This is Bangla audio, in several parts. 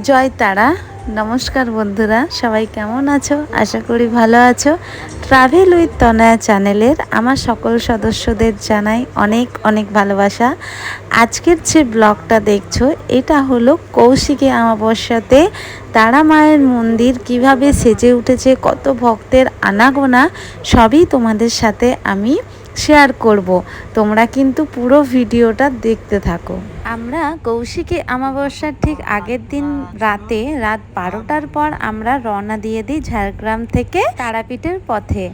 জয় তারা। নমস্কার বন্ধুরা, সবাই কেমন আছো? আশা করি ভালো আছো। ট্রাভেল উইথ তনয়া চ্যানেলের আমার সকল সদস্যদের জানাই অনেক অনেক ভালোবাসা। আজকের যে ব্লগটা দেখছো এটা হলো কৌশিকী অমাবস্যাতে তারা মায়ের মন্দির কিভাবে সেজে উঠেছে, কত ভক্তের আনাগোনা সবই তোমাদের সাথে আমি শেয়ার করব। তোমরা কিন্তু পুরো ভিডিওটা দেখতে থাকো। আমরা কৌশিকী অমাবস্যার ঠিক আগের দিন রাত 12টার পর আমরা রওনা দিয়ে দিই ঝাড়গ্রাম থেকে তারাপীঠের পথে।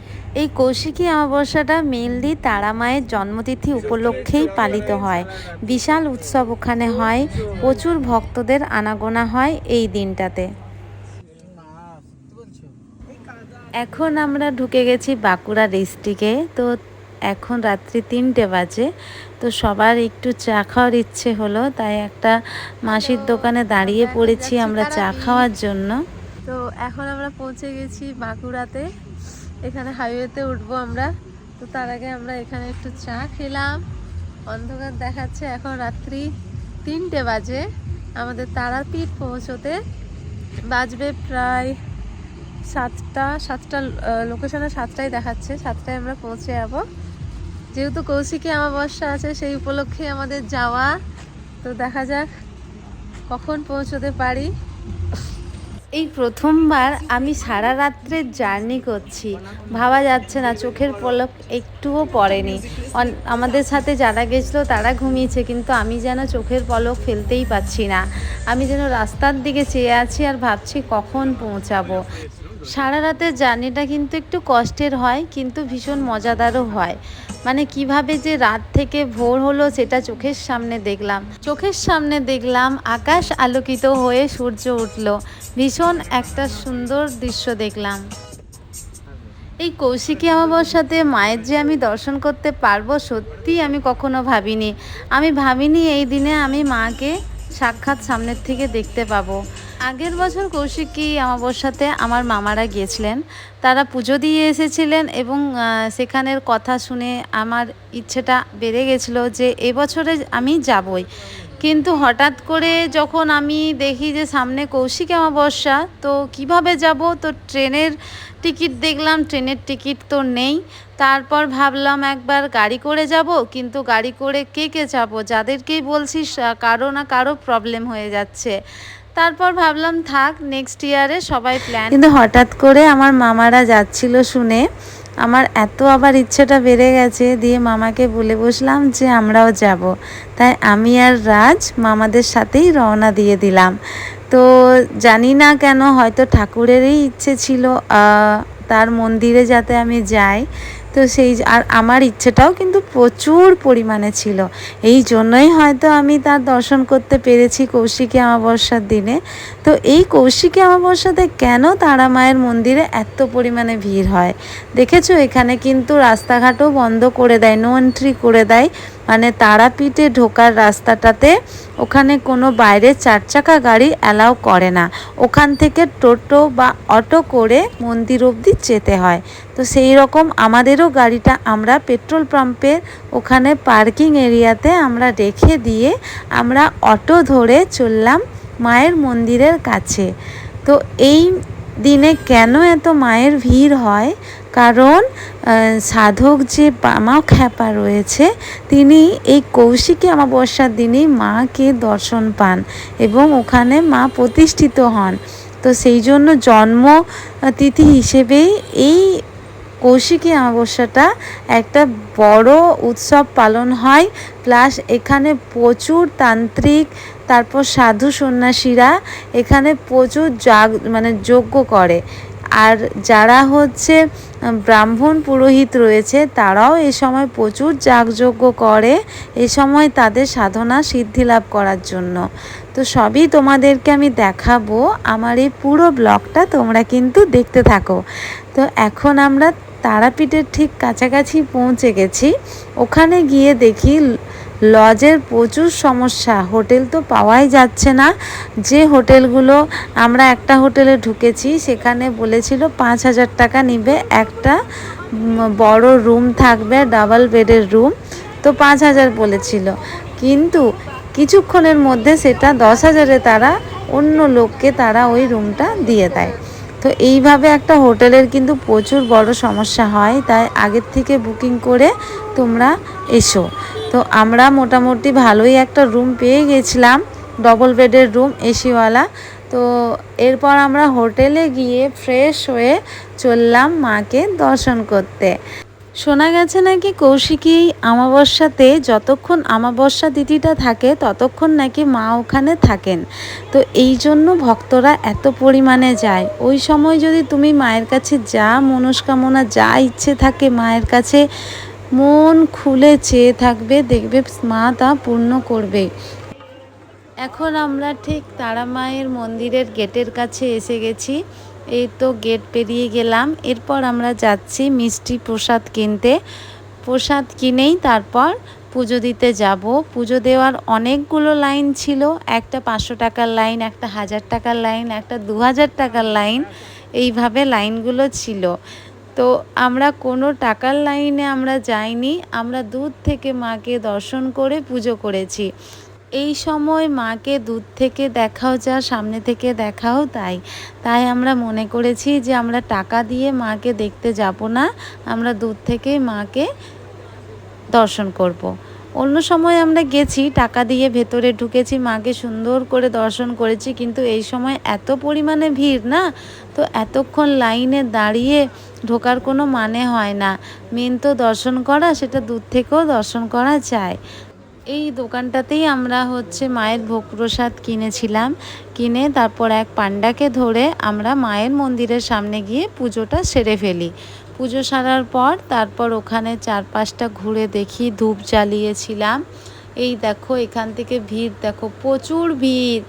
এই কৌশিকী অমাবস্যাটা মেইনলি তারা মায়ের জন্মতিথি উপলক্ষেই পালিত হয়। বিশাল উৎসব ওখানে হয়, প্রচুর ভক্তদের আনাগোনা হয় এই দিনটাতে। এখন আমরা ঢুকে গেছি বাঁকুড়া ডিস্ট্রিক্টে। তো এখন রাত্রি 3টে বাজে। তো সবার একটু চা খাওয়ার ইচ্ছে হলো, তাই একটা মাসির দোকানে দাঁড়িয়ে পড়েছি আমরা চা খাওয়ার জন্য। তো এখন আমরা পৌঁছে গেছি বাঁকুড়াতে। এখানে হাইওয়েতে উঠবো আমরা। তো তার আগে আমরা এখানে একটু চা খেলাম। অন্ধকার দেখাচ্ছে, এখন রাত্রি 3টে বাজে। আমাদের তারাপীঠ পৌঁছতে বাজবে প্রায় 7টা। লোকেশনে 7টায় দেখাচ্ছে, 7টায় আমরা পৌঁছে যাবো। যেহেতু কৌশিকী অমাবস্যা আছে সেই উপলক্ষে আমাদের যাওয়া। তো দেখা যাক কখন পৌঁছতে পারি। এই প্রথমবার আমি সারা রাত্রে জার্নি করছি, ভাবা যাচ্ছে না, চোখের পলক একটুও পড়েনি। আমাদের সাথে যারা গেছিলো তারা ঘুমিয়েছে, কিন্তু আমি যেন চোখের পলক ফেলতেই পাচ্ছি না। আমি যেন রাস্তার দিকে চেয়ে আছি আর ভাবছি কখন পৌঁছাবো। সারা রাতের জার্নিটা কিন্তু একটু কষ্টের হয়, কিন্তু ভীষণ মজাদারও হয়। মানে কিভাবে যে রাত থেকে ভোর হলো সেটা চোখের সামনে দেখলাম আকাশ আলোকিত হয়ে সূর্য উঠল। ভীষণ একটা সুন্দর দৃশ্য দেখলাম। এই কৌশিকী অমাবস্যাতে মায়ের যে আমি দর্শন করতে পারবো, সত্যি আমি কখনো ভাবিনি এই দিনে আমি মাকে সাক্ষাৎ সামনের থেকে দেখতে পাবো। আগের বছর কৌশিকী অমাবস্যাতে আমার মামারা গিয়েছিলেন, তারা পুজো দিয়ে এসেছিলেন এবং সেখানের কথা শুনে আমার ইচ্ছেটা বেড়ে গেছিলো যে এবছরে আমি যাবই। কিন্তু হঠাৎ করে যখন আমি দেখি যে সামনে কৌশিকী অমাবস্যা, তো কিভাবে যাব? তো ট্রেনের টিকিট দেখলাম, ট্রেনের টিকিট তো নেই। তারপর ভাবলাম একবার গাড়ি করে যাব, কিন্তু গাড়ি করে কে যাব? যাদেরকেই বলছি কারো না কারো প্রবলেম হয়ে যাচ্ছে। তারপর ভাবলাম থাক, নেক্সট ইয়ারে সবাই প্ল্যান। কিন্তু হঠাৎ করে আমার মামারা যাচ্ছিল শুনে আমার এত আবার ইচ্ছেটা বেড়ে গেছে, দিয়ে মামাকে বলে বসলাম যে আমরাও যাব। তাই আমি আর রাজ মামাদের সাথেই রওনা দিয়ে দিলাম। তো জানি না কেন, হয়তো ঠাকুরেরই ইচ্ছে ছিল তার মন্দিরে যাতে আমি যাই। তো আর আমার ইচ্ছেটাও কিন্তু প্রচুর পরিমাণে ছিল, এই জন্যই হয়তো আমি তার দর্শন করতে পেরেছি কৌশিকী অমাবস্যার দিনে। তো এই কৌশিকী অমাবস্যাতে কেন তারা মায়ের মন্দিরে এত পরিমাণে ভিড় হয় দেখেছো? এখানে কিন্তু রাস্তাঘাটও বন্ধ করে দেয়, নো এন্ট্রি করে দেয়। মানে তারাপীঠে ঢোকার রাস্তাটাতে ওখানে কোনো বাইরের 4 চাকা গাড়ি অ্যালাউ করে না। ওখান থেকে টোটো বা অটো করে মন্দির অবধি যেতে হয়। তো সেই রকম আমাদেরও গাড়িটা আমরা পেট্রোল পাম্পের ওখানে পার্কিং এরিয়াতে আমরা রেখে দিয়ে আমরা অটো ধরে চললাম মায়ের মন্দিরের কাছে। তো এই দিনে কেন এত মায়ের ভিড় হয়? কারণ সাধক যে বামা খ্যাপা রয়েছে, তিনি এই কৌশিকী অমাবস্যার দিনেই মাকে দর্শন পান এবং ওখানে মা প্রতিষ্ঠিত হন। তো সেই জন্য জন্মতিথি হিসেবেই এই কৌশিকী অমাবস্যাটা একটা বড় উৎসব পালন হয়। প্লাস এখানে প্রচুর তান্ত্রিক, তারপর সাধু সন্ন্যাসীরা এখানে প্রচুর যজ্ঞ করে। আর যারা হচ্ছে ব্রাহ্মণ পুরোহিত রয়েছে তারাও এই সময় প্রচুর যাগযজ্ঞ করে, এই সময় তাদের সাধনা সিদ্ধি লাভ করার জন্য। তো সবই তোমাদেরকে আমি দেখাবো, আমার এই পুরো ব্লগটা তোমরা কিন্তু দেখতে থাকো। তো এখন আমরা তারাপীঠের ঠিক কাছাকাছি পৌঁছে গেছি। ওখানে গিয়ে দেখি লজের প্রচুর সমস্যা, হোটেল তো পাওয়াই যাচ্ছে না। যে হোটেলগুলো, আমরা একটা হোটেলে ঢুকেছি, সেখানে বলেছিল 5,000 টাকা নিবে, একটা বড় রুম থাকবে, ডাবল বেডের রুম। তো 5,000 বলেছিল, কিন্তু কিছুক্ষণের মধ্যে সেটা 10,000-এ তারা অন্য লোককে তারা ওই রুমটা দিয়ে দেয়। তো এইভাবে একটা হোটেলের কিন্তু প্রচুর বড় সমস্যা হয়, তাই আগের থেকে বুকিং করে তোমরা এসো। তো আমরা মোটামুটি ভালোই একটা রুম পেয়ে গেছিলাম, ডবল বেডের রুম, এসিওয়ালা। তো এরপর আমরা হোটেলে গিয়ে ফ্রেশ হয়ে চললাম মাকে দর্শন করতে। শোনা গেছে নাকি কৌশিকী অমাবস্যাতে যতক্ষণ অমাবস্যা তিথিটা থাকে ততক্ষণ নাকি মা ওখানে থাকেন। তো এই জন্য ভক্তরা এত পরিমাণে যায়। ওই সময় যদি তুমি মায়ের কাছে যা মনস্কামনা, যা ইচ্ছে থাকে মায়ের কাছে মন খুলে চেয়ে থাকবে, দেখবে মা তা পূর্ণ করবে। এখন আমরা ঠিক তারা মায়ের মন্দিরের গেটের কাছে এসে গেছি। এই তো গেট পেরিয়ে গেলাম। এরপর আমরা যাচ্ছি মিষ্টি প্রসাদ কিনতে। প্রসাদ কিনেই তারপর পুজো দিতে যাব। পুজো দেওয়ার অনেকগুলো লাইন ছিল, একটা 500 টাকার লাইন, একটা 1000 টাকার লাইন, একটা 2000 টাকার লাইন, এইভাবে লাইনগুলো ছিল। তো আমরা কোনো টাকার লাইনে আমরা যাইনি, আমরা দূর থেকে মাকে দর্শন করে পুজো করেছি। এই সময় মাকে দূর থেকে দেখাও যা, সামনে থেকে দেখাও তাই। তাই আমরা মনে করেছি যে আমরা টাকা দিয়ে মাকে দেখতে যাব না, আমরা দূর থেকেই মাকে দর্শন করব। অন্য সময় আমরা গেছি টাকা দিয়ে, ভেতরে ঢুকেছি, মাকে সুন্দর করে দর্শন করেছি, কিন্তু এই সময় এত পরিমাণে ভিড় না, তো এতক্ষণ লাইনে দাঁড়িয়ে ঢোকার কোনো মানে হয় না। মেন তো দর্শন করা, সেটা দূর থেকেও দর্শন করা যায়। এই দোকানটাতেই আমরা মায়ের ভোগ প্রসাদ কিনেছিলাম। কিনে তারপর এক পান্ডাকে ধরে আমরা মায়ের মন্দিরের সামনে গিয়ে পুজোটা সেরে ফেলি। পুজো সারার পর তারপর ওখানে চারপাশটা ঘুরে দেখি, ধূপ জ্বালিয়েছিলাম। এই দেখো এখান থেকে ভিড় দেখো, প্রচুর ভিড়,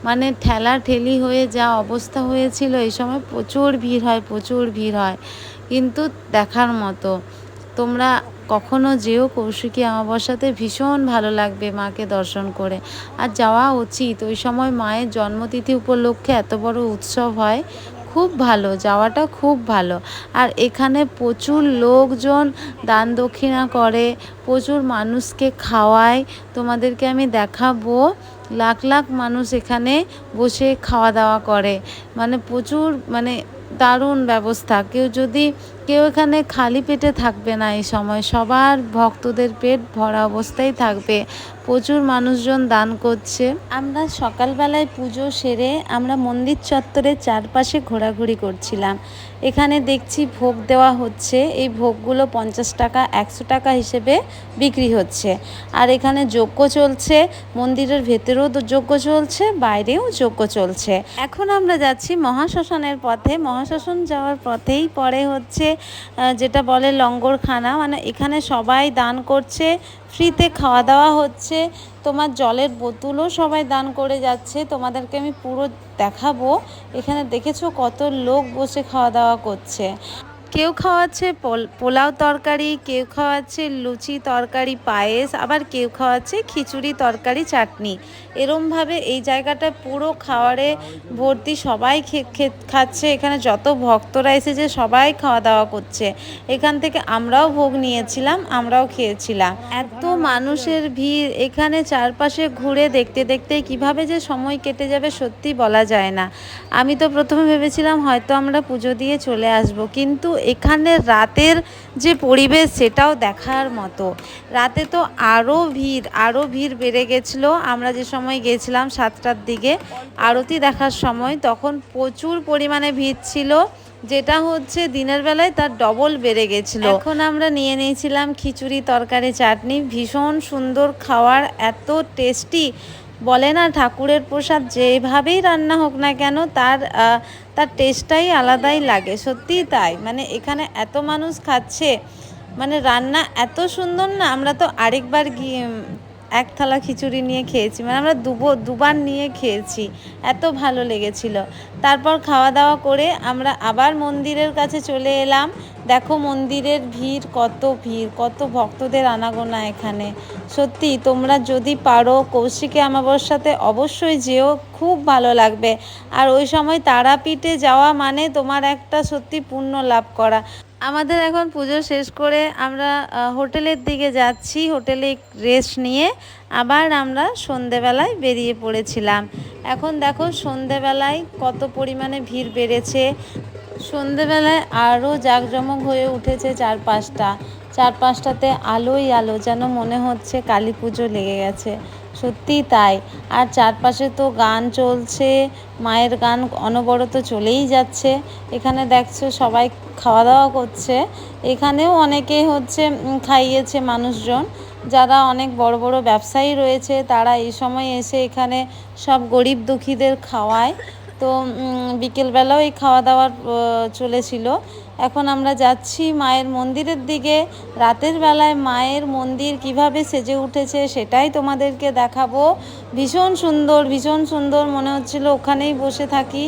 মানে ঠেলা ঠেলি হয়ে যা অবস্থা হয়েছিল। এই সময় প্রচুর ভিড় হয়, প্রচুর ভিড় হয়, কিন্তু দেখার মতো। তোমরা কখনো যেও কৌশিকী অমাবস্যাতে, ভীষণ ভালো লাগবে মাকে দর্শন করে। আর যাওয়া উচিত, ওই সময় মায়ের জন্মতিথি উপলক্ষে এত বড় উৎসব হয়, খুব ভালো, যাওয়াটা খুব ভালো। আর এখানে প্রচুর লোকজন দান দক্ষিণা করে, প্রচুর মানুষকে খাওয়ায়। তোমাদেরকে আমি দেখাবো, লাখ লাখ মানুষ এখানে বসে খাওয়া দাওয়া করে, মানে প্রচুর, মানে দারুণ ব্যবস্থা। কেউ এখানে খালি পেটে থাকবে না, এই সময় সবার ভক্তদের পেট ভরা অবস্থায় থাকবে। প্রচুর মানুষজন দান করছে। আমরা সকালবেলায় পুজো সেরে আমরা মন্দির চত্বরের চারপাশে ঘোরাঘুরি করছিলাম। এখানে দেখছি ভোগ দেওয়া হচ্ছে, এই ভোগগুলো 50 টাকা 100 টাকা হিসেবে বিক্রি হচ্ছে। আর এখানে যজ্ঞ চলছে, মন্দিরের ভেতরেও যজ্ঞ চলছে, বাইরেও যজ্ঞ চলছে। এখন আমরা যাচ্ছি মহাশ্মশানের পথে। মহাশ্মশান যাওয়ার পথেই পরে যেটা বলে লঙ্গরখানা, মানে এখানে সবাই দান করছে, ফ্রিতে খাওয়া দাওয়া হচ্ছে। তোমার জলের বোতলও সবাই দান করে যাচ্ছে, তোমাদেরকে আমি পুরো দেখাবো। এখানে দেখেছো কত লোক বসে খাওয়া দাওয়া করছে। কেউ খাওয়াচ্ছে পোলাও তরকারি, কেউ খাওয়াচ্ছে লুচি তরকারি পায়েস, আবার কেউ খাওয়াচ্ছে খিচুড়ি তরকারি চাটনি। এরমভাবে এই জায়গাটা পুরো খাওয়ারে ভর্তি, সবাই খাচ্ছে। এখানে যত ভক্তরা এসেছে সবাই খাওয়া দাওয়া করছে। এখান থেকে আমরাও ভোগ নিয়েছিলাম, আমরাও খেয়েছিলাম। এত মানুষের ভিড় এখানে, চারপাশে ঘুরে দেখতে দেখতে কিভাবে যে সময় কেটে যাবে সত্যি বলা যায় না। আমি তো প্রথমে ভেবেছিলাম হয়তো আমরা পুজো দিয়ে চলে আসব, কিন্তু এখানে রাতের যে পরিবেশ সেটাও দেখার মতো। রাতে তো আরও ভিড় বেড়ে গেছিলো। আমরা যে সময় গেছিলাম 7টার দিকে আরতি দেখার সময়, তখন প্রচুর পরিমাণে ভিড় ছিল, যেটা দিনের বেলায় তার ডবল বেড়ে গেছিলো। এখন আমরা নিয়ে নিয়েছিলাম খিচুড়ি তরকারি চাটনি, ভীষণ সুন্দর খাওয়ার, এত টেস্টি। বলে না ঠাকুরের প্রসাদ যেভাবেই রান্না হোক না কেন তার টেস্টটাই আলাদাই লাগে, সত্যিই তাই। মানে এখানে এত মানুষ খাচ্ছে, মানে রান্না এত সুন্দর না। আমরা তো আরেকবার গিয়ে এক থালা খিচুড়ি নিয়ে খেয়েছি, মানে আমরা দুবার নিয়ে খেয়েছি, এত ভালো লেগেছিল। তারপর খাওয়া দাওয়া করে আমরা আবার মন্দিরের কাছে চলে এলাম। দেখো মন্দিরের ভিড়, কত ভক্তদের আনাগোনা এখানে। সত্যি তোমরা যদি পারো কৌশিকী অমাবস্যাতে অবশ্যই যেও, খুব ভালো লাগবে। আর ওই সময় তারাপীঠে যাওয়া মানে তোমার একটা সত্যি পুণ্য লাভ করা। আমাদের এখন পুজো শেষ করে আমরা হোটেলের দিকে যাচ্ছি। হোটেলে রেস্ট নিয়ে আবার আমরা সন্ধেবেলায় বেরিয়ে পড়েছিলাম। এখন দেখো সন্ধেবেলায় কত পরিমাণে ভিড় বেড়েছে। সন্ধেবেলায় আরও জাঁকজমক হয়ে উঠেছে চারপাশটাতে আলোই আলো, যেন মনে হচ্ছে কালী পুজো লেগে গেছে। সত্যিই তাই। আর চারপাশে তো গান চলছে, মায়ের গান অনবরত চলেই যাচ্ছে। এখানে দেখছো সবাই খাওয়া দাওয়া করছে। এখানেও অনেকে খাইয়েছে মানুষজন, যারা অনেক বড় বড় ব্যবসায়ী রয়েছে তারা এই সময় এসে এখানে সব গরিব দুঃখীদের খাওয়ায়। তো বিকেলবেলাও এই খাওয়া দাওয়ার চলেছিল। এখন আমরা যাচ্ছি মায়ের মন্দিরের দিকে। রাতের বেলায় মায়ের মন্দির কিভাবে সেজে উঠেছে সেটাই তোমাদেরকে দেখাবো। ভীষণ সুন্দর, ভীষণ সুন্দর মনে হচ্ছিল ওখানেই বসে থাকি।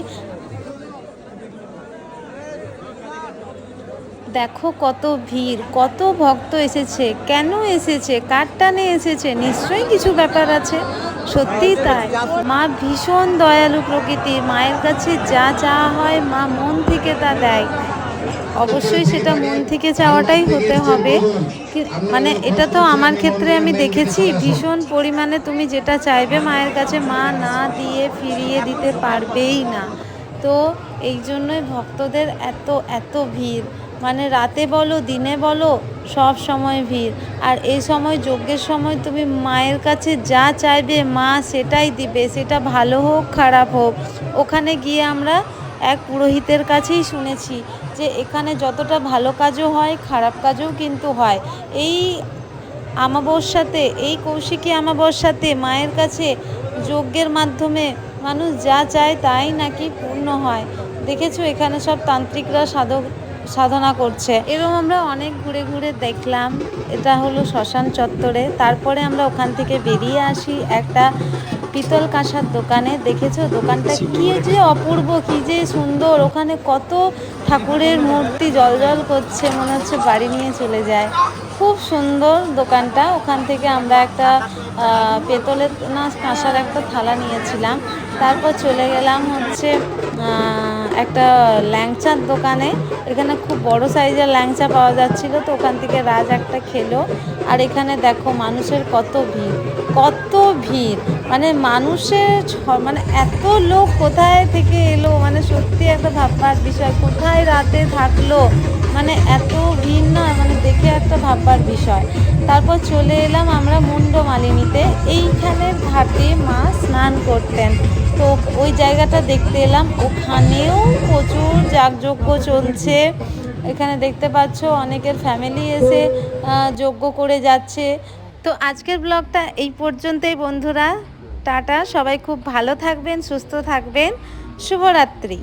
দেখো কত ভিড়, কত ভক্ত এসেছে। কেন এসেছে, কার টানে এসেছে, নিশ্চয়ই কিছু ব্যাপার আছে। সত্যিই তাই। মা ভীষণ দয়ালু প্রকৃতির। মায়ের কাছে যা চাওয়া হয় মা মন থেকে তা দেয়। অবশ্যই সেটা মন থেকে চাওয়াটাই হতে হবে। মানে এটা তো আমার ক্ষেত্রে আমি দেখেছি, ভীষণ পরিমাণে তুমি যেটা চাইবে মায়ের কাছে মা না দিয়ে ফিরিয়ে দিতে পারবেই না। তো এই জন্যই ভক্তদের এত এত ভিড়। মানে রাতে বলো দিনে বলো সব সময় ভিড়। আর এই সময় যজ্ঞের সময় তুমি মায়ের কাছে যা চাইবে মা সেটাই দিবে, সেটা ভালো হোক খারাপ হোক। ওখানে গিয়ে আমরা এক পুরোহিতের কাছেই শুনেছি যে এখানে যতটা ভালো কাজও হয় খারাপ কাজও কিন্তু হয়। এই অমাবস্যাতে, এই কৌশিকী অমাবস্যাতে মায়ের কাছে যজ্ঞের মাধ্যমে মানুষ যা চায় তাই নাকি পূর্ণ হয়। দেখেছো এখানে সব তান্ত্রিকরা সাধনা করছে। এরকম আমরা অনেক ঘুরে ঘুরে দেখলাম। এটা হলো শ্মশান চত্বরে। তারপরে আমরা ওখান থেকে বেরিয়ে আসি একটা পিতল কাঁসার দোকানে। দেখেছো দোকানটা কি যে অপূর্ব, কি যে সুন্দর। ওখানে কত ঠাকুরের মূর্তি জল করছে, মনে হচ্ছে বাড়ি নিয়ে চলে যায়। খুব সুন্দর দোকানটা। ওখান থেকে আমরা একটা পেতলের না কাঁসার একটা থালা নিয়েছিলাম। তারপর চলে গেলাম একটা ল্যাংচার দোকানে। এখানে খুব বড় সাইজের ল্যাংচা পাওয়া যাচ্ছিল, তো ওখান থেকে রাজ একটা খেলো। আর এখানে দেখো মানুষের কত ভিড়, কত ভিড়। মানে মানুষের মানে এত লোক কোথায় থেকে এলো, মানে সত্যি একটা ভাববার বিষয়। কোথায় রাতে থাকলো, মানে এত ভিড় না, মানে দেখে একটা ভাববার বিষয়। তারপর চলে এলাম আমরা মুন্ডমালিনীতে। এইখানের ঘাটে মা স্নান করতেন, তো ওই জায়গাটা দেখতে এলাম। ওখানেও প্রচুর যাগযজ্ঞ চলছে। এখানে দেখতে পাচ্ছ অনেকের ফ্যামিলি এসে যজ্ঞ করে যাচ্ছে। তো আজকের ব্লগটা এই পর্যন্তই বন্ধুরা। টাটা, সবাই খুব ভালো থাকবেন, সুস্থ থাকবেন। শুভরাত্রি।